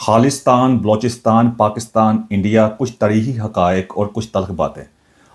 Khalistan, Balochistan, Pakistan, India, कुछ तारीखी हक़ाइक़ और कुछ तल्ख़ बातें।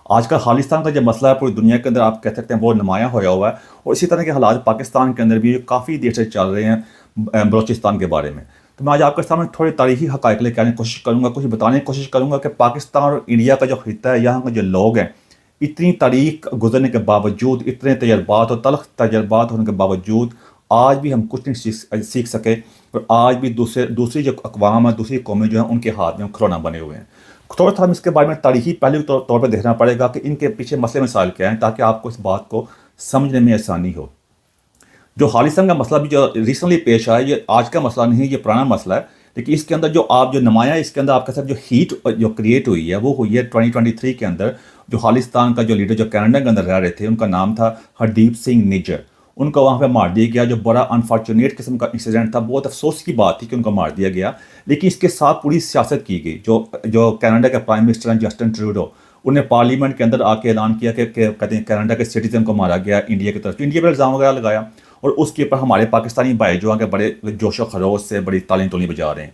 आजकल खालिस्तान का जो मसला है पूरी दुनिया के अंदर आप कह सकते हैं वो नुमायाँ होया हुआ है और इसी तरह के हालात पाकिस्तान के अंदर भी काफ़ी देर से चल रहे हैं बलूचिस्तान के बारे में। तो मैं आज आपके सामने थोड़े तारीखी हक़ाइक़ लेके आने की कोशिश करूँगा, कुछ बताने की कोशिश करूँगा कि पाकिस्तान और इंडिया का जो ख़ित्ता है, यहाँ के जो लोग हैं, इतनी तारीख गुज़रने के बावजूद, इतने तजर्बात और तल्ख़ तजर्बात होने के बावजूद आज भी हम कुछ नहीं सीख सके और आज भी दूसरी जो अक़वाम है, दूसरी कौमें जो हैं उनके हाथ में खिलौना बने हुए हैं। थोड़ा सा हम इसके बारे में तारीखी पहलू के तौर पर देखना पड़ेगा कि इनके पीछे मसले मसाइल क्या हैं, ताकि आपको इस बात को समझने में आसानी हो। जो खालिस्तान का मसला भी जो रिसेंटली पेश आया, ये आज का मसला नहीं है, ये पुराना मसला है। लेकिन इसके अंदर जो नुमाया, इसके अंदर आपके साथ जो हीट जो क्रिएट हुई है वो हुई है 2023 के अंदर। जो खालिस्तान का जो लीडर जो कनाडा के अंदर रह रहे थे, उनका नाम था हरदीप सिंह निज्जर। उनको वहाँ पे मार दिया गया, जो बड़ा अनफॉर्चुनेट किस्म का इंसिडेंट था। बहुत अफसोस की बात थी कि उनको मार दिया गया, लेकिन इसके साथ पूरी सियासत की गई। जो कनाडा के प्राइम मिनिस्टर हैं जस्टिन ट्रूडो, उन्हें पार्लियामेंट के अंदर आके ऐलान किया कि कहते हैं कनाडा के सिटीजन को मारा गया इंडिया की तरफ। इंडिया पर इल्ज़ाम वगैरह लगाया और उसके ऊपर हमारे पाकिस्तानी भाई जो हैं बड़े जोशो खरोश से बड़ी ताली तोली बजा रहे हैं।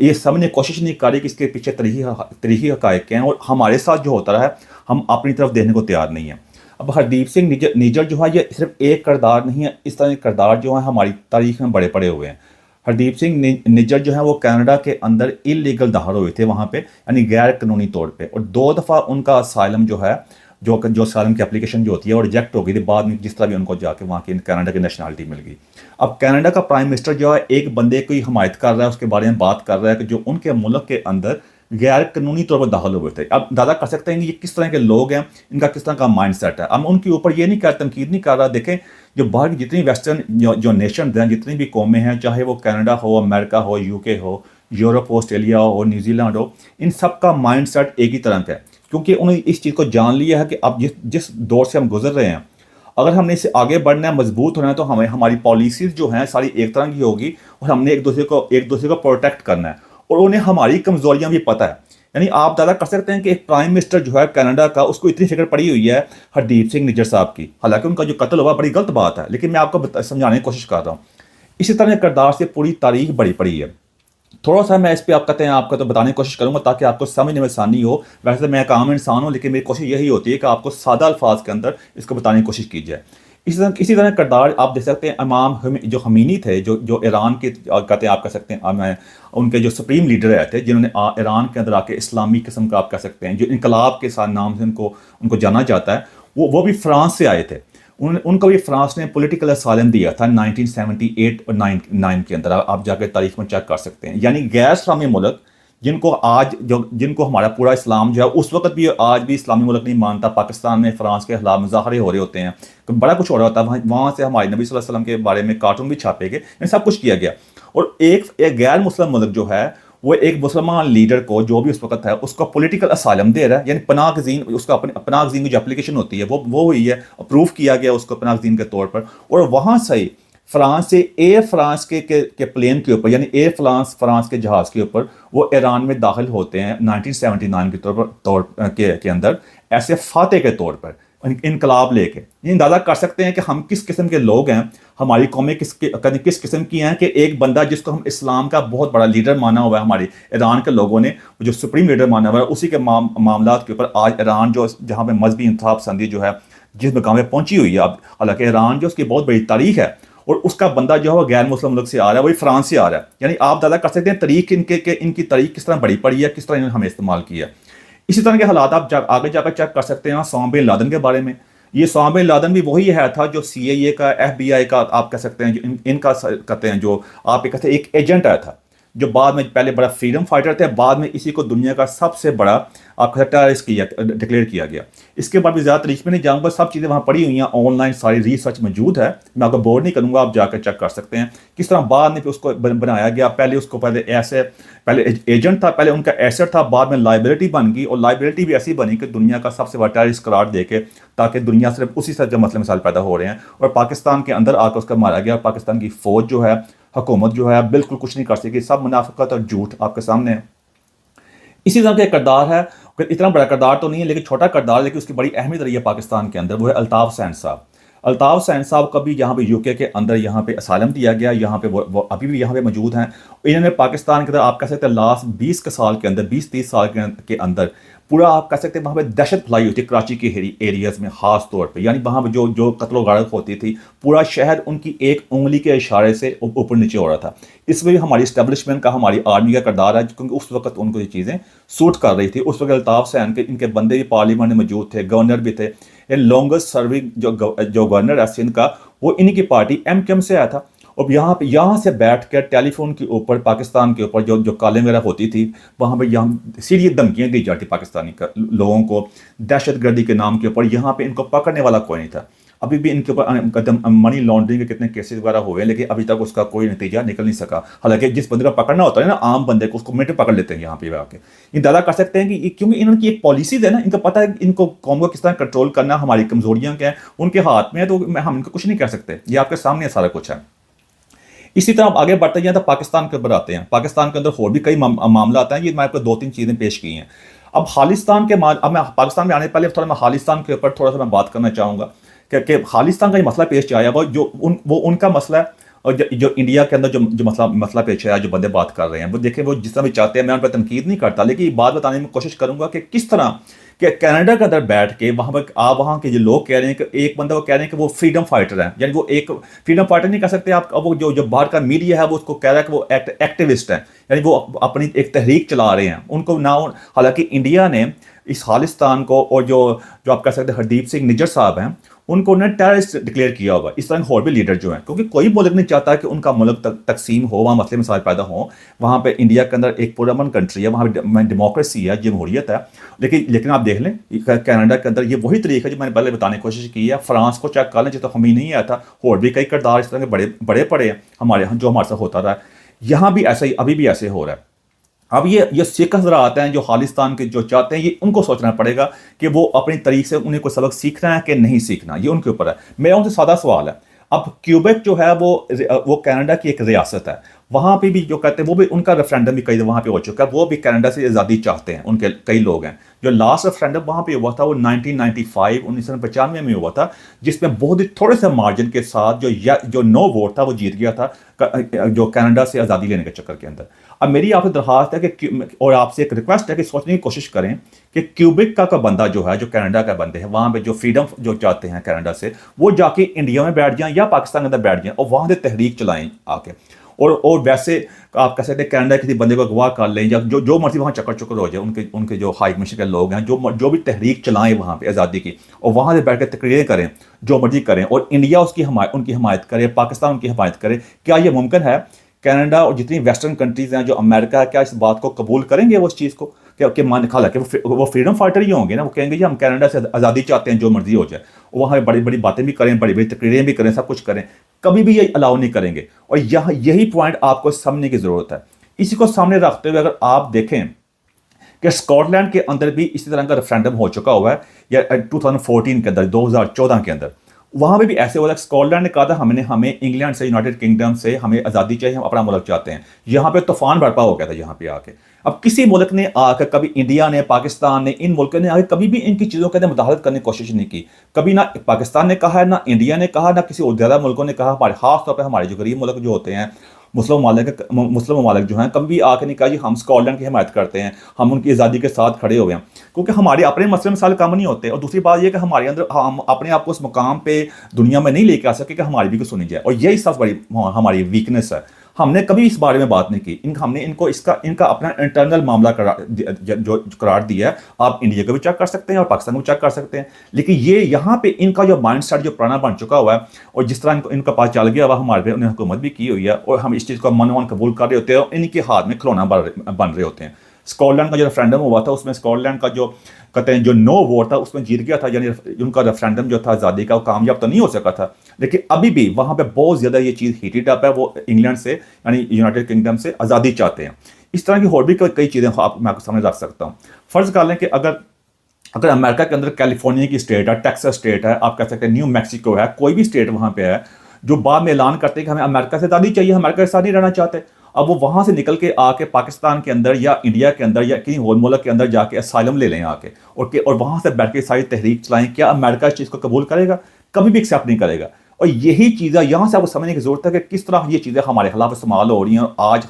ये समझने कोशिश नहीं कर रही कि इसके पीछे तरीक़ी हक़ाइक़ क्या हैं, और हमारे साथ जो होता रहा है हम अपनी तरफ देखने को तैयार नहीं हैं। अब हरदीप सिंह निज्जर जो है, ये सिर्फ एक किरदार नहीं है, इस तरह के किरदार जो है हमारी तारीख में बड़े पड़े हुए हैं। हरदीप सिंह निज्जर जो है वो कनाडा के अंदर इलीगल दाखिल हुए थे वहाँ पे, यानी गैर कानूनी तौर पे, और 2 दफ़ा उनका असाइलम जो है, जो असाइलम की एप्लीकेशन जो होती है वो रिजेक्ट हो गई थी। बाद में जिस तरह भी उनको जाके वहाँ की कनाडा की नेशनलिटी मिल गई। अब कनाडा का प्राइम मिनिस्टर जो है एक बंदे की हिमायत कर रहा है, उसके बारे में बात कर रहा है कि जो उनके मुल्क के अंदर गैर कानूनी तौर पर दाखिल हुए थे। अब अंदाज़ा कर सकते हैं कि ये किस तरह के लोग हैं, इनका किस तरह का माइंड सेट है। अब उनके ऊपर ये नहीं कर तनकीद नहीं कर रहा। देखें, जो बाहर की जितनी वेस्टर्न जो नेशन हैं, जितनी भी कौमें हैं, चाहे वो कनाडा हो, अमेरिका हो, यूके हो, यूरोप हो, ऑस्ट्रेलिया हो, न्यूजीलैंड हो, इन सब का माइंड सेट एक ही तरह का है, क्योंकि उन्होंने इस चीज़ को जान लिया है कि अब जिस दौर से हम गुजर रहे हैं, अगर हमने इससे आगे बढ़ना है, मजबूत होना है, तो हमें हमारी पॉलिसीज़ जो हैं सारी एक तरह की होगी और हमने एक दूसरे को प्रोटेक्ट करना है। और उन्हें हमारी कमज़ोरियाँ भी पता है। यानी आप दावा कर सकते हैं कि एक प्राइम मिनिस्टर जो है कनाडा का, उसको इतनी फिक्र पड़ी हुई है हरदीप सिंह निज्जर साहब की। हालांकि उनका जो कत्ल हुआ बड़ी गलत बात है, लेकिन मैं आपको समझाने की कोशिश कर रहा हूँ। इसी तरह के किरदार से पूरी तारीख बड़ी पड़ी है। थोड़ा सा मैं इस पर आप कहते हैं आपका तो बताने की कोशिश करूँगा ताकि आपको समझने में आसानी हो। वैसे तो मैं एक आम इंसान हूँ, लेकिन मेरी कोशिश यही होती है कि आपको सादा अल्फाज के अंदर इसको बताने की कोशिश की जाए। इसी तरह किरदार आप देख सकते हैं इमाम जो खमीनी थे, जो ईरान के कहते हैं, आप कह सकते हैं उनके जो सुप्रीम लीडर रहे थे, जिन्होंने ईरान के अंदर आके इस्लामी किस्म का आप कह सकते हैं जो इनकलाब के साथ नाम से उनको जाना जाता है, वो भी फ्रांस से आए थे। उनको भी फ्रांस ने पॉलिटिकल असाइलम दिया था 1978 और 9 के अंदर। आप जाकर तारीख में चेक कर सकते हैं। यानी गैर इस्लामी मुल्क जिनको हमारा पूरा इस्लाम जो है उस वक्त भी आज भी इस्लामी मुल्क नहीं मानता, पाकिस्तान में फ्रांस के खिलाफ मुजाहरे हो रहे होते हैं, बड़ा कुछ हो रहा होता है वहाँ से। हमारे नबी सल्लल्लाहु अलैहि वसल्लम के बारे में कार्टून भी छापे गए, सब कुछ किया गया। और एक गैर मुस्लिम मुल्क जो है वो एक मुसलमान लीडर को, जो भी उस वक्त है, उसको पॉलिटिकल असाइलम दे रहा है, यानी पनाहगज़ीन। उसका पनाहगज़ीन की जो एप्लीकेशन होती है वो हुई है, अप्रूव किया गया उसको पनाहगज़ीन के तौर पर। और वहाँ से फ्रांस से एयर फ्रांस के प्लेन के ऊपर, यानी एयर फ्रांस के जहाज़ के ऊपर वो ईरान में दाखिल होते हैं 1979 के अंदर, ऐसे फाते के तौर पर, इनकलाब लेके। ये अंदाज़ा कर सकते हैं कि हम किस किस्म के लोग हैं, हमारी कौमें किस किस्म की हैं कि एक बंदा जिसको हम इस्लाम का बहुत बड़ा लीडर माना हुआ है, हमारे ईरान के लोगों ने जो सुप्रीम लीडर माना हुआ है, उसी के मामलात के ऊपर आज ईरान जो जहाँ पे मजहबी इंतखाब पसंदी जो है जिस मकाम में पहुंची हुई है। अब हालांकि ईरान जो उसकी बहुत बड़ी तारीख है, और उसका बंदा जो है वो गैर मुस्लिम मुल्क से आ रहा है, वही फ्रांस से आ रहा है। यानी आप दादा कर सकते हैं तारीख इनकी तारीख किस तरह बड़ी पड़ी है, किस तरह इन्होंने हमें इस्तेमाल किया। इसी तरह के हालात आप आगे जाकर चेक कर सकते हैं ओसामा बिन लादेन के बारे में। ये ओसामा बिन लादेन भी वही है था जो CIA का, FBI का आप कह सकते हैं, जो इनका कहते हैं, जो आप कहते हैं एक एजेंट आया था, जो बाद में पहले बड़ा फ्रीडम फाइटर थे, बाद में इसी को दुनिया का सबसे बड़ा आप टेररिस्ट डिक्लेयर किया गया। इसके बाद भी ज़्यादा तरीके में नहीं जाऊँगा, सब चीज़ें वहाँ पड़ी हुई हैं, ऑनलाइन सारी रिसर्च मौजूद है, मैं आपको बोर नहीं करूँगा, आप जाकर चेक कर सकते हैं किस तरह बाद में फिर उसको बनाया गया। पहले एजेंट था, पहले उनका एसेट था, बाद में लाइबिलिटी बन गई, और लाइबिलिटी भी ऐसी बनी कि दुनिया का सबसे बड़ा टेररिस्ट करार दे के, ताकि दुनिया सिर्फ उसी से जो मसले मसाइल पैदा हो रहे हैं, और पाकिस्तान के अंदर आकर उसका मारा गया। पाकिस्तान की फ़ौज जो है, हुकूमत जो है, बिल्कुल कुछ नहीं कर सकी, सब मुनाफिकत और झूठ आपके सामने है। इसी तरह का एक किरदार है, इतना बड़ा किरदार तो नहीं है, लेकिन छोटा किरदार, लेकिन उसकी बड़ी अहमियत रही है पाकिस्तान के अंदर, वो है अल्ताफ़ हुसैन साहब। अल्ताफ़ हुसैन साहब का भी यहाँ पे यूके के अंदर यहाँ पे असाइलम दिया गया, यहाँ पे वो अभी भी यहाँ पे मौजूद हैं। इन्होंने पाकिस्तान के अंदर आप कह सकते हैं लास्ट 20 के साल के अंदर, 20-30 साल के अंदर पूरा आप कह सकते हैं वहाँ पे दहशत फैलाई हुई थी कराची के एरियाज़ में ख़ास तौर पे। यानी वहाँ पे जो जो कत्ल गारत होती थी, पूरा शहर उनकी एक उंगली के इशारे से ऊपर नीचे हो रहा था। इसमें भी हमारी इस्टेब्लिशमेंट का, हमारी आर्मी का किरदार है, क्योंकि उस वक्त उनको ये चीज़ें सूट कर रही थी। उस वक्त अल्ताफ़ हुसैन के इनके बंदे भी पार्लियामेंट में मौजूद थे, गवर्नर भी थे। ये लॉन्गेस्ट सर्विंग जो गवर्नर है सिंध का, वो इन्हीं की पार्टी MKM से आया था। और यहाँ से बैठ कर टेलीफोन के ऊपर पाकिस्तान के ऊपर जो कॉलिंग वगैरह होती थी, वहाँ पे यहाँ सीरियस धमकियाँ दी जाती पाकिस्तानी लोगों को दहशतगर्दी के नाम के ऊपर। यहाँ पे इनको पकड़ने वाला कोई नहीं था। अभी भी इनके ऊपर कदम मनी लॉन्ड्रिंग के कितने केसेस वगैरह हुए, लेकिन अभी तक उसका कोई नतीजा निकल नहीं सका। हालांकि जिस बंदे को पकड़ना होता है ना, आम बंदे को, उसको मिनट में पकड़ लेते हैं यहाँ पे आके। ये दावा कर सकते हैं कि क्योंकि इनकी एक पॉलिसीज है ना, इनको पता है इनको कौम को किस तरह कंट्रोल करना, हमारी कमजोरियाँ क्या हैं उनके हाथ में है, तो हम इनको कुछ नहीं कर सकते। ये आपके सामने सारा कुछ है। इसी तरह आप आगे बढ़ते हैं तो पाकिस्तान के ऊपर आते हैं। पाकिस्तान के अंदर और भी कई मामला आता है। ये मैंने आपको 2-3 चीज़ें पेश की हैं। अब खालिस्तान के अब मैं पाकिस्तान में आने से पहले थोड़ा मैं खालिस्तान के ऊपर थोड़ा सा मैं बात करना चाहूँगा कि खालिस्तान का ये मसला पेश आया वो उनका मसला है। और जो इंडिया के अंदर जो मसला पेश आया, जो बंदे बात कर रहे हैं, वो देखें वो जिस तरह भी चाहते हैं, मैं उन पर तनकीद नहीं करता, लेकिन ये बात बताने में कोशिश करूँगा कि किस तरह कि कनाडा के अंदर बैठ के वहाँ के जो लोग कह रहे हैं कि एक बंदा वो कह रहे हैं कि वो फ्रीडम फाइटर है। यानी वो एक फ्रीडम फाइटर नहीं कह सकते आप, वो जो बाहर का मीडिया है वो उसको कह रहा है कि वो एक्टिविस्ट है, यानी वो अपनी एक तहरीक चला रहे हैं उनको ना। हालांकि इंडिया ने इस खालिस्तान को, और जो आप कह सकते हैं हरदीप सिंह निज्जर साहब हैं, उनको उन्होंने टेररिस्ट डिक्लेयर किया होगा। इस तरह और भी लीडर जो हैं, क्योंकि कोई मुल्क नहीं चाहता कि उनका मुल्क तकसीम हो, वहाँ मसले मसाइल पैदा हो। वहाँ पे इंडिया के अंदर एक पुरअमन कंट्री है, वहाँ पे डेमोक्रेसी है, जमहूरियत है। लेकिन आप देख लें कनाडा के अंदर ये वही तरीका है जो मैंने पहले बताने की कोशिश की है। फ्रांस को चेक कर लें, जितना हमें नहीं आया था, और भी कई किरदार इस तरह के बड़े पड़े हैं हमारे यहाँ, जो हमारे साथ होता रहा है। यहाँ भी ऐसा ही, अभी भी ऐसे हो रहा है। अब ये सिख हज़रात हैं जो खालिस्तान के जो चाहते हैं, ये उनको सोचना पड़ेगा कि वो अपनी तरीके से उन्हें कोई सबक सीखना है कि नहीं सीखना, ये उनके ऊपर है। मेरा उनसे सादा सवाल है, अब क्यूबेक जो है वो कनाडा की एक रियासत है। वहाँ पे भी जो कहते हैं, वो भी उनका रेफरेंडम भी कई वहाँ पे हो चुका है, वो भी कनाडा से आज़ादी चाहते हैं, उनके कई लोग हैं। जो लास्ट रेफरेंडम वहाँ पे हुआ था वो 1995 में हुआ था, जिसमें बहुत ही थोड़े से मार्जिन के साथ जो नो वोट था वो जीत गया था जो कनाडा से आज़ादी लेने के चक्कर के अंदर। अब मेरी आपसे दरख्वास्त है कि, और आपसे एक रिक्वेस्ट है कि सोचने की कोशिश करें कि क्यूबिक का बंदा जो है, जो कनाडा का बंदे हैं, वहाँ पे जो फ्रीडम जो चाहते हैं कनाडा से, वो जाके इंडिया में बैठ जाएं या पाकिस्तान के अंदर बैठ जाएं और वहाँ से तहरीक चलाएं आके। और वैसे आप कह सकते हैं कनाडा किसी बंदे को अगवा कर लें, या जो मर्जी वहाँ चक्कर चक्कर हो जाए, उनके जो हाई कमीशन के लोग हैं, जो भी तहरीक चलाएं वहाँ पे आज़ादी की, और वहाँ से बैठ कर तकरीरें करें, जो मर्जी करें, और इंडिया उनकी हमायत करे, पाकिस्तान उनकी हमायत करे। क्या ये मुमकिन है? कनाडा और जितनी वेस्टर्न कंट्रीज़ हैं, जो अमेरिका है, क्या इस बात को कबूल करेंगे वो इस चीज़ को? कि हालांकि वो फ्रीडम फाइटर ही होंगे ना, वो कहेंगे जी हम कनाडा से आज़ादी चाहते हैं, जो मर्जी हो जाए, वहाँ बड़ी बड़ी बातें भी करें, बड़ी बड़ी तकरीरें भी करें, सब कुछ करें, कभी भी ये अलाउ नहीं करेंगे। और यही पॉइंट आपको समझने की ज़रूरत है। इसी को सामने रखते हुए अगर आप देखें कि स्कॉटलैंड के अंदर भी इसी तरह का रेफरेंडम हो चुका हुआ है, या 2014 के अंदर, 2014 के अंदर, वहाँ पे भी ऐसे हुआ था। स्कॉटलैंड ने कहा था हमें इंग्लैंड से, यूनाइटेड किंगडम से हमें आज़ादी चाहिए, हम अपना मुल्क चाहते हैं। यहाँ पे तूफान बर्पा हो गया था यहाँ पे आके। अब किसी मुल्क ने आकर, कभी इंडिया ने, पाकिस्तान ने, इन मुल्कों ने आकर कभी भी इनकी चीज़ों के अंदर मुदाखलत करने की कोशिश नहीं की। कभी ना पाकिस्तान ने कहा है, ना इंडिया ने कहा, ना किसी और ज़्यादा मुल्कों ने कहा। हमारे खास तौर पर हमारे जो गरीब मुल्क जो होते हैं, मुस्लिम ममालिक जो हैं, कभी भी आके नहीं कहा जी हम स्कॉटलैंड की हिमायत करते हैं, हम उनकी आज़ादी के साथ खड़े हुए हैं, क्योंकि हमारे अपने मसले मसाइल कम नहीं होते। और दूसरी बात यह कि हमारे अंदर हम अपने आप को उस मुकाम पे दुनिया में नहीं लेके आ सके कि हमारी भी कुछ सुनी जाए, और यही सबसे बड़ी हमारी वीकनेस है। हमने कभी इस बारे में बात नहीं की। हमने इनका अपना इंटरनल मामला करार दिया है। आप इंडिया को भी चेक कर सकते हैं और पाकिस्तान को भी चेक कर सकते हैं, लेकिन ये यहाँ पे इनका जो माइंड सेट जो पुराना बन चुका हुआ है, और जिस तरह इनका पास चल गया हुआ, हमारे पे उन्हें हुकूमत भी की हुई है, और हम इस चीज़ को मनोमान कबूल कर रहे होते हैं, और इनके हाथ में खिलौना बन रहे होते हैं। स्कॉटलैंड का जो रेफरेंडम हुआ था, उसमें स्कॉटलैंड का जो कहते हैं जो नो वोट था, उसमें जीत गया था, यानी उनका रेफरेंडम जो था आज़ादी का, वो कामयाब तो नहीं हो सका था, लेकिन अभी भी वहाँ पे बहुत ज़्यादा ये चीज़ हीटेड अप है। वो इंग्लैंड से, यानी यूनाइटेड किंगडम से आज़ादी चाहते हैं। इस तरह की और भी कई चीज़ें मैं आपको सामने रख सकता हूँ। फ़र्ज़ कर लें कि अगर अमेरिका के अंदर कैलिफोर्निया की स्टेट है, टेक्सास स्टेट है, आप कह सकते हैं न्यू मैक्सिको है, कोई भी स्टेट वहाँ पे है, जो बाद में ऐलान करते हैं कि हमें अमेरिका से आज़ादी चाहिए, अमेरिका के साथ नहीं रहना चाहते। अब वो वहाँ से निकल के आके पाकिस्तान के अंदर या इंडिया के अंदर या किसी और मुल्क के अंदर जाके असाइलम ले लें आके, और वहाँ से बैठ के सारी तहरीक चलाएं, क्या अमेरिका इस चीज़ को कबूल करेगा? कभी भी एक्सेप्ट नहीं करेगा। और यही चीज़ें यहाँ से आपको समझने की जरूरत है कि किस तरह ये चीज़ें हमारे खिलाफ इस्तेमाल हो रही हैं। और आज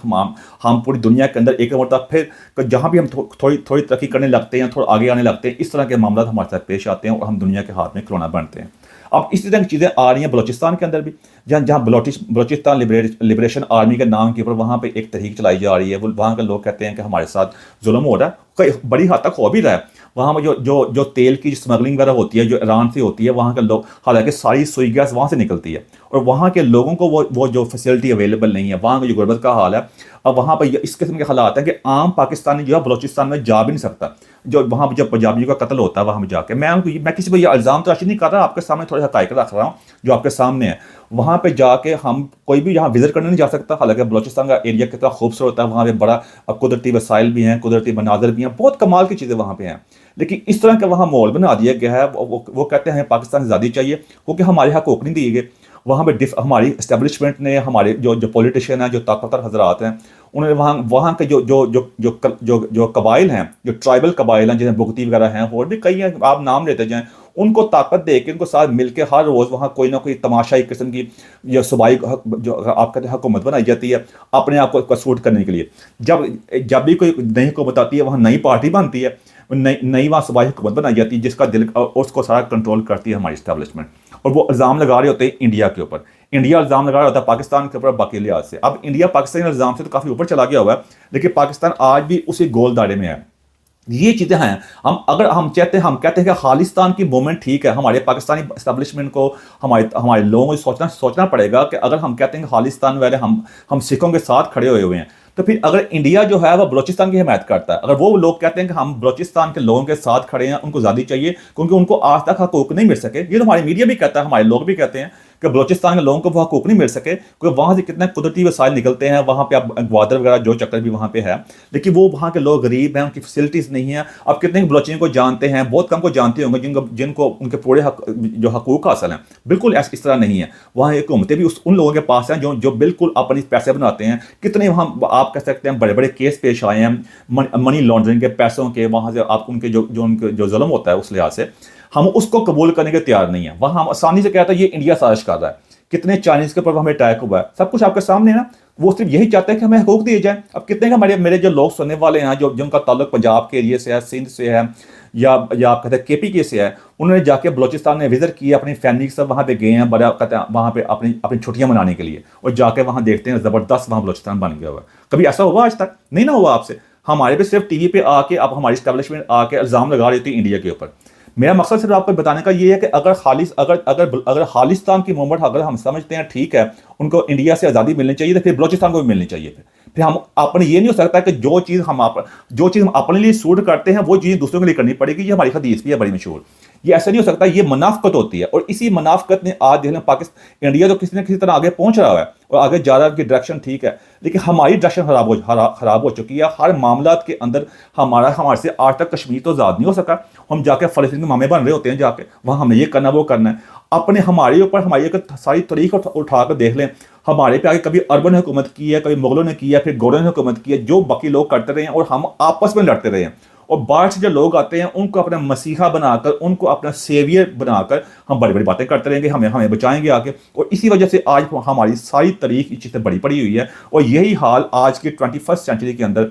हम पूरी दुनिया के अंदर एक मतलब फिर जहाँ भी हम थोड़ी थोड़ी तरक्की करने लगते हैं, थोड़ा आगे आने लगते हैं, इस तरह के मामला हमारे साथ पेश आते हैं और हम दुनिया के हाथ में खिलौना बनते हैं। अब इसी तरह की चीज़ें आ रही हैं बलोचिस्तान के अंदर भी, जहाँ जहाँ बलोचिस्तान लिबरेशन आर्मी के नाम के ऊपर वहाँ पे एक तहरीक चलाई जा रही है। वहाँ के लोग कहते हैं कि हमारे साथ जुल्म हो रहा है, कई बड़ी हद तक हो भी रहा है। वहाँ में जो तेल की स्मगलिंग वगैरह होती है, जो ईरान से होती है, वहाँ के लोग, हालांकि सारी सुई गैस वहाँ से निकलती है और वहाँ के लोगों को वो जो फैसिलिटी अवेलेबल नहीं है। वहाँ की जो गुर्बत का हाल है, अब वहाँ पर इस किस्म के हालात हैं कि आम पाकिस्तानी जो है बलोचिस्तान में जा भी नहीं सकता। जो वहाँ पर जब पंजाबियों का कत्ल होता है वहाँ पर जाके, मैं किसी को ये इल्ज़ाम तराशी नहीं कर रहा, आपके सामने थोड़े हक़ाइक़ रख रहा हूँ जो आपके सामने है। वहाँ पे जाके हम कोई भी यहाँ विजिट करने नहीं जा सकता। हालांकि बलोचिस्तान का एरिया कितना खूबसूरत होता है, वहाँ पे बड़ा कुदरती वसाइल भी हैं, कुदरती मनाजर भी हैं, बहुत कमाल की चीज़ें वहाँ पे हैं। लेकिन इस तरह का वहाँ माहौल बना दिया गया है। वो कहते हैं पाकिस्तान से आज़ादी चाहिए क्योंकि हमारे हक़ नहीं दिए गए। वहाँ पे हमारी इस्टेब्लिशमेंट ने, हमारे जो पॉलिटिशियन हैं, जो ताकतवर हजरात हैं, उन्होंने वहाँ के जो कबाइल हैं, जो ट्राइबल कबाइल हैं, जैसे बुगती वगैरह हैं और भी कई हैं, आप नाम लेते जाएँ, उनको ताकत दे के उनको साथ मिलकर हर रोज़ वहाँ कोई ना कोई तमाशाई किस्म की या सूबाई जो आप कहते हैं हुकूमत बनाई जाती है अपने आप को सूट करने के लिए। जब भी कोई नई हुकूमत आती है, वहाँ नई पार्टी बनती है, नई वहाँ सूबाई हुकूमत बनाई जाती है, जिसका दिल उसको सारा कंट्रोल करती है हमारी इस्टेब्लिशमेंट। और वो इल्ज़ाम लगा रहे होते हैं इंडिया के ऊपर, इंडिया इल्ज़ाम लगा रहा होता है पाकिस्तान के ऊपर बाकी लिहाज से। अब इंडिया पाकिस्तानी इल्ज़ाम से तो काफ़ी ऊपर चला गया हुआ है, लेकिन पाकिस्तान आज भी उसी गोल दायरे में है। ये चीज़ें हैं। हम कहते हैं कि खालिस्तान की मूवमेंट ठीक है, हमारे पाकिस्तानी एस्टेब्लिशमेंट को, हमारे लोगों को सोचना पड़ेगा कि अगर हम कहते हैं कि खालिस्तान वाले हम सिखों के साथ खड़े हुए हैं, तो फिर अगर इंडिया जो है वह बलोचिस्तान की हिमायत करता है, अगर वो लोग कहते हैं कि हम बलोचिस्तान के लोगों के साथ खड़े हैं, उनको आज़ादी चाहिए क्योंकि उनको आज तक हकूक नहीं मिल सके, ये तो हमारी मीडिया भी कहता है, हमारे लोग भी कहते हैं कि बलोचिस्तान के लोगों को वो हकूक नहीं मिल सके क्योंकि वहाँ से कितने कुदरती वसाइल निकलते हैं, वहाँ पे अब ग्वादर वगैरह जो चक्कर भी वहाँ पे है, लेकिन वो वहाँ के लोग गरीब हैं, उनकी फैसिलिटीज़ नहीं है। अब कितने बलोचियों को जानते हैं, बहुत कम को जानते होंगे जिनको उनके पूरे जो हकूक हासिल हैं। बिल्कुल इस तरह नहीं है। वहाँ हुकूमतें भी उन लोगों के पास हैं जो बिल्कुल अपनी पैसे बनाते हैं। कितने वहाँ आप कह सकते हैं बड़े बड़े केस पेश आए हैं मनी लॉन्ड्रिंग के, पैसों के, वहाँ से आप उनके उनके जो जुल्म होता है उस लिहाज से हम उसको कबूल करने के तैयार नहीं है। वहाँ हम आसानी से कहते हैं ये इंडिया साजिश कर रहा है, कितने चाइनीज़ के ऊपर हमें अटैक हुआ है, सब कुछ आपके सामने है ना। वो सिर्फ यही चाहते हैं कि हमें हकूक दिए जाए। अब कितने का मेरे जो लोग सुनने वाले हैं, जिनका ताल्लुक पंजाब के एरिए से है, सिंध से है, या आप कहते हैं केपी के से है, उन्होंने जाके बलोचिस्तान में विजिट किया, अपनी फैमिली के साथ वहाँ पे गए हैं, बड़ा कहते हैं वहाँ पे अपनी छुट्टियाँ मनाने के लिए, और जाके वहाँ देखते हैं ज़बरदस्त वहाँ बलोचिस्तान बन गया हुआ है। कभी ऐसा हुआ आज तक? नहीं ना हुआ आपसे। हमारे पे सिर्फ टीवी पे आके अब हमारी स्टैब्लिशमेंट आके इल्ज़ाम लगा रही थी इंडिया के ऊपर। मेरा मकसद सिर्फ आपको बताने का ये है कि अगर खालिस्तान की मूवमेंट अगर हम समझते हैं ठीक है, उनको इंडिया से आज़ादी मिलनी चाहिए, तो फिर बलोचिस्तान को भी मिलनी चाहिए। फिर हम अपने ये नहीं हो सकता कि जो चीज़ हम अपने लिए सूट करते हैं वो चीज़ दूसरों के लिए करनी पड़ेगी। ये हमारी हदीस भी है बड़ी मशहूर। ये ऐसा नहीं हो सकता, ये मुनाफकत होती है। और इसी मुनाफकत ने आज देख लें पाकिस्तान, इंडिया तो किसी न किसी तरह आगे पहुंच रहा है और आगे जा रहा है, की डायरेक्शन ठीक है, लेकिन हमारी डायरेक्शन खराब हो चुकी है। हर मामला के अंदर हमारे से आज तक कश्मीर तो आज़ाद नहीं हो सका। हम जाके फ़लस्तीन के मामे बन रहे होते हैं, जाके वहाँ हमने ये करना वो करना है। अपने हमारे ऊपर हमारी एक सारी तरीक उठा कर देख लें, हमारे पे आगे कभी अरबन ने हुकूमत की है, कभी मुगलों ने की है, फिर गोरों ने हुकूमत की है, जो बाकी लोग करते रहे हैं और हम आपस में लड़ते रहे हैं। और बाहर से जो लोग आते हैं उनको अपना मसीहा बनाकर, उनको अपना सेवियर बनाकर हम बड़ी बड़ी बातें करते रहेंगे, हमें बचाएंगे आके। और इसी वजह से आज हमारी सारी तारीख इस चीज़ से बड़ी पड़ी हुई है। और यही हाल आज की 21st सेंचुरी के अंदर,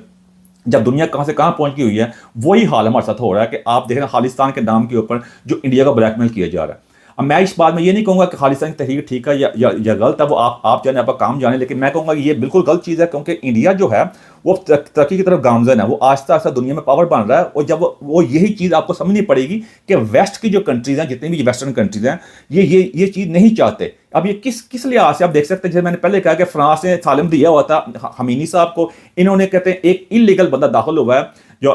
जब दुनिया कहाँ से कहाँ पहुँच गई हुई है, वही हाल हमारे साथ हो रहा है कि आप देख रहे हैं खालिस्तान के नाम के ऊपर जो इंडिया का ब्लैकमेल किया जा रहा है। अब मैं इस बात में ये नहीं कहूँगा कि खालिस्तान की तहरीक ठीक है या गलत है, वो आप जाने, आपका काम जाने, लेकिन मैं कहूँगा ये बिल्कुल गलत चीज़ है, क्योंकि इंडिया जो है वो तरक्की की तरफ गामजन है, वो आस्ता आस्ता दुनिया में पावर बन रहा है। और जब वो यही चीज़ आपको समझनी पड़ेगी कि वेस्ट की जो कंट्रीज़ हैं, जितनी भी वेस्टर्न कंट्रीज़ हैं, ये चीज़ नहीं चाहते। अब ये किस लिहाज से आप देख सकते हैं, जैसे मैंने पहले कहा कि फ्रांस ने सालम दिया हुआ था हमीनी साहब को, इन्होंने कहते हैं एक इलीगल बंदा दाखिल हुआ है जो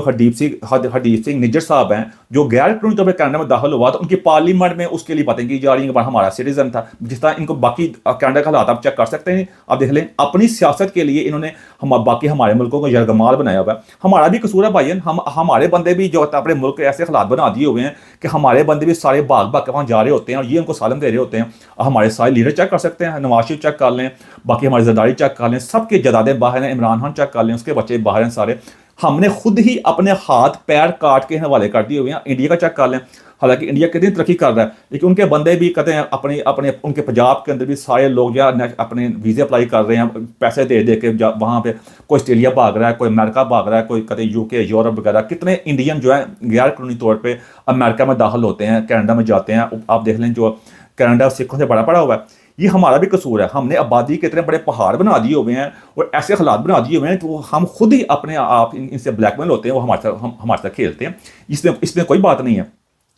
हरदीप सिंह निज्जर साहब हैं, जो गैर कानूनी तौर पर कनाडा में दाखिल हुआ, तो उनकी पार्लियामेंट में उसके लिए बातें की जा रही हैं कि हमारा सिटीजन था। जिस तरह इनको बाकी कनाडा का हालात आप चेक कर सकते हैं, आप देख लें, अपनी सियासत के लिए इन्होंने बाकी हमारे मुल्कों को यरगमाल बनाया हुआ है। हमारा भी कसूर है भाई, हमारे बंदे भी जो अपने मुल्क के ऐसे हालात बना दिए हुए हैं कि हमारे बंदे भी सारे भाग के वहाँ जा रहे होते हैं और ये उनको सालम दे रहे होते हैं। हमारे सारे लीडर चेक कर सकते हैं, नवाज शरीफ चेक कर लें, बाकी हमारे जरदारी चेक कर लें, सबके जदादे बाहर हैं, इमरान खान चेक कर लें, उसके बच्चे बाहर हैं सारे। हमने खुद ही अपने हाथ पैर काट के हवाले कर दिए हुए हैं। इंडिया का चेक कर लें, हालांकि इंडिया कितनी तरक्की कर रहा है, लेकिन उनके बंदे भी कहते हैं अपने अपने उनके पंजाब के अंदर भी सारे लोग या अपने वीज़े अप्लाई कर रहे हैं पैसे दे दे के, वहाँ पे कोई ऑस्ट्रेलिया भाग रहा है, कोई अमेरिका भाग रहा है, कोई कहते हैं यूके यूरोप वगैरह। कितने इंडियन जो है गैर कानूनी तौर पर अमेरिका में दाखिल होते हैं, कनाडा में जाते हैं। आप देख लें जो कनाडा सिखों से बड़ा पड़ा हुआ है। ये हमारा भी कसूर है, हमने आबादी के इतने बड़े पहाड़ बना दिए हुए हैं और ऐसे हालात बना दिए हुए हैं तो हम खुद ही अपने आप इनसे ब्लैकमेल होते हैं, वो हमारे साथ खेलते हैं। इसमें कोई बात नहीं है।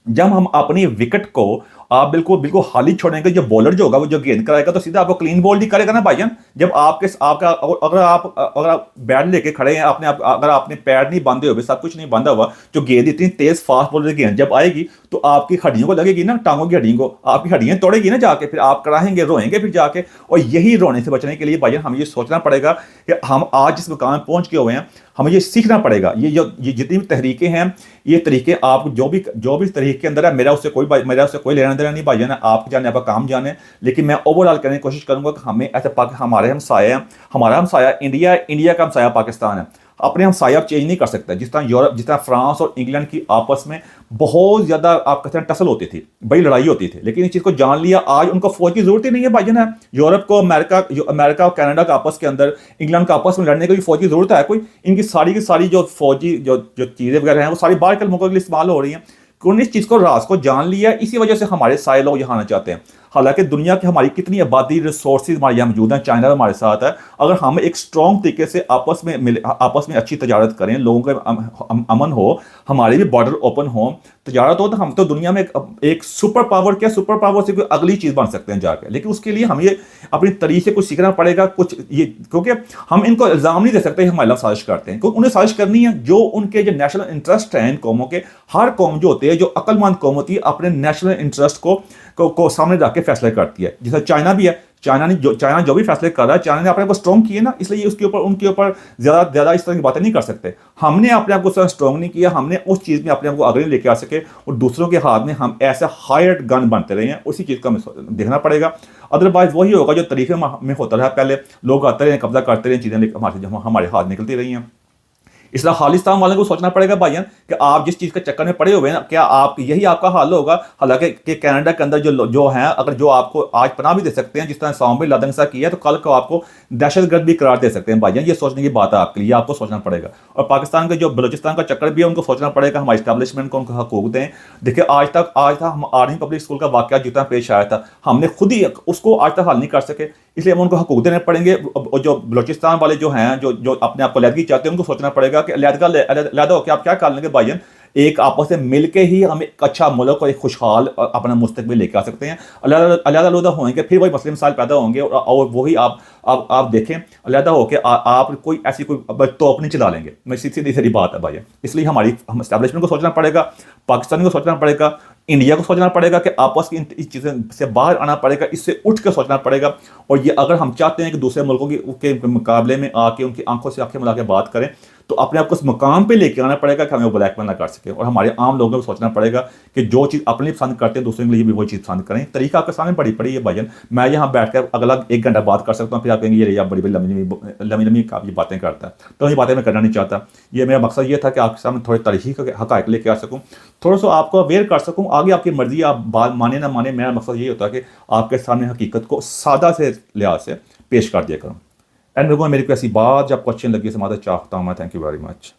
जब हम अपनी विकेट को आप बिल्कुल बिल्कुल खाली छोड़ेंगे, जो बॉलर जो होगा वो जो गेंद कराएगा तो सीधा आपको क्लीन बॉल ही करेगा ना भाईजान। जब आपका अगर आप बैट लेके खड़े हैं, अगर आपने पैर नहीं बांधे हुए, सब कुछ नहीं बांधा हुआ, जो गेंद इतनी तेज फास्ट बॉलर गेंद जब आएगी तो आपकी हड्डियों को लगेगी ना, टांगों की हड्डियों को आपकी हड्डियां तोड़ेगी ना जाके, फिर आप कराएंगे रोएंगे फिर जाके। और यही रोने से बचने के लिए भाईजान हमें ये सोचना पड़ेगा कि हम आज जिस मुकाम में पहुंच के हुए हैं, हमें ये सीखना पड़ेगा। ये जितनी भी तहरीकें हैं, ये तरीके आप जो भी तरीके के अंदर है, मेरा उससे कोई लेना देना नहीं भाईजान, आप जाने आपका काम जाने। लेकिन मैं ओवरऑल करने की कोशिश करूंगा कि हमें ऐसे हमारे हमसाए हैं, हमारा हमसाया इंडिया का हमसाया पाकिस्तान है। अपने हमसाया आप चेंज नहीं कर सकते। जिस तरह यूरोप, जिस तरह फ्रांस और इंग्लैंड की आपस में बहुत ज़्यादा आप कहते हैं टसल होती थी, बड़ी लड़ाई होती थी, लेकिन इस चीज़ को जान लिया। आज उनको फौज की जरूरत ही नहीं है भाईजान। है यूरोप को अमेरिका और कनाडा का आपस के अंदर, इंग्लैंड का आपस में लड़ने की फौज की जरूरत है कोई? इनकी सारी की सारी जो फौजी जो चीज़ें वगैरह हैं वो सारी बाहर के मुल्कों के लिए इस्तेमाल हो रही हैं। उन्होंने इस चीज़ को राज को जान लिया, इसी वजह से हमारे सारे लोग यहाँ आना चाहते हैं। हालांकि दुनिया की हमारी कितनी आबादी, रिसोर्सेज हमारे यहाँ मौजूद हैं, चाइना हमारे साथ है। अगर हम एक स्ट्रॉन्ग तरीके से आपस में अच्छी तजारत करें, लोगों का अमन हो, हमारे भी बॉर्डर ओपन हो, तजारत हो, तो हम तो दुनिया में एक सुपर पावर से कोई अगली चीज़ बन सकते हैं जाकर। लेकिन उसके लिए हमें अपनी तरीके से कुछ सीखना पड़ेगा, कुछ ये, क्योंकि हम इनको इल्ज़ाम नहीं दे सकते हमारे खिलाफ साजिश करते हैं, क्योंकि उन्हें साजिश करनी है जो उनके जो नेशनल इंटरेस्ट हैं इन कौमों के। हर कौम जो होती है, जो अक्लमंद कौम होती है, अपने नेशनल इंटरेस्ट को सामने रख के फैसले करती है। जैसे चाइना भी है, चाइना जो भी फैसले कर रहा है, चाइना ने अपने आप को स्ट्रॉन्ग किए ना, इसलिए उनके ऊपर ज़्यादा इस तरह की बातें नहीं कर सकते। हमने अपने आप को स्ट्रॉन्ग नहीं किया, हमने उस चीज़ में अपने आप को आगे नहीं लेके आ सके, और दूसरों के हाथ में हम ऐसे हायर्ड गन बनते रहे हैं। उसी चीज़ का हमें देखना पड़ेगा। अदरवाइज वही होगा जो तरीके में होता रहा पहले, लोग आते रहे, कब्जा करते रहे, चीज़ें हमारे हाथ निकलती रही हैं। इसलिए खालिस्तान वालों को सोचना पड़ेगा भाईजान कि आप जिस चीज़ के चक्कर में पड़े हुए हैं, क्या आप यही आपका हाल होगा? हालांकि कि कनाडा के अंदर जो हैं, अगर जो आपको आज पनाह भी दे सकते हैं, जिस तरह ओसामा बिन लादेन सा किया, तो कल को आपको दहशतगर्द भी करार दे सकते हैं भाईजान। ये सोचने की बात है आपके लिए, आपको सोचना पड़ेगा। और पाकिस्तान के जो बलूचिस्तान का चक्कर भी है, उनको सोचना पड़ेगा हमारे इस्टेब्लिशमेंट को उनको हकूक दें। देखिए आज तक हम आर्मी पब्लिक स्कूल का वाक़या जितना पेश आया था, हमने खुद ही उसको आज तक हल नहीं कर सके, इसलिए हम उनको हकूक देने पड़ेंगे। और जो बलूचिस्तान वाले जो हैं, जो अपने आप को अलहदगी चाहते हैं, उनको सोचना पड़ेगा कि अलहदा होकर आप क्या कर लेंगे भाईजान। एक आपस में मिल के ही हम एक अच्छा मुल्क और एक खुशहाल अपना मुस्तकबिल लेकर आ सकते हैं। अलहदा होंगे, फिर वही मसले मसाइल पैदा होंगे, और वही आप देखें अलहदा होकर आप कोई ऐसी कोई तोप नहीं चला लेंगे। मैं सीधी सीधी बात है भाई। इसलिए हम एस्टैब्लिशमेंट को सोचना पड़ेगा, पाकिस्तानी को सोचना पड़ेगा, इंडिया को सोचना पड़ेगा कि आपस की इस चीज़ें से बाहर आना पड़ेगा, इससे उठ कर सोचना पड़ेगा। और ये अगर हम चाहते हैं कि दूसरे मुल्कों के मुकाबले में आके उनकी आंखों से आंखें मिला के बात करें, तो अपने आप को उस मुकाम पे लेके आना पड़ेगा कि हमें वो ब्लैकमेल ना कर सके। और हमारे आम लोगों को सोचना पड़ेगा कि जो चीज़ अपने पसंद करते हैं, दूसरे के लिए भी वही चीज़ पसंद करें। तरीका आपके सामने बड़ी पड़ी है भाईजान। मैं यहाँ बैठ कर अगला 1 घंटा बात कर सकता हूँ, फिर आप कहेंगे ये बड़ी लंबी काफ़ी बातें करता है, तो ये बातें मैं करना नहीं चाहता। ये मेरा मकसद ये था कि आपके सामने थोड़े तरीके हक़ाइक़ लेके आ सकूँ, थोड़ा सा आपको अवेयर कर सकूँ। आगे आपकी मर्जी, आप बात माने ना माने, मेरा मकसद ये होता है कि आपके सामने हकीकत को सादा से लिहाज से पेश कर दिया करूँ। एंड मेरे को ऐसी बात जब क्वेश्चन लगी समाधान चाहता हूँ मैं। Thank you very much.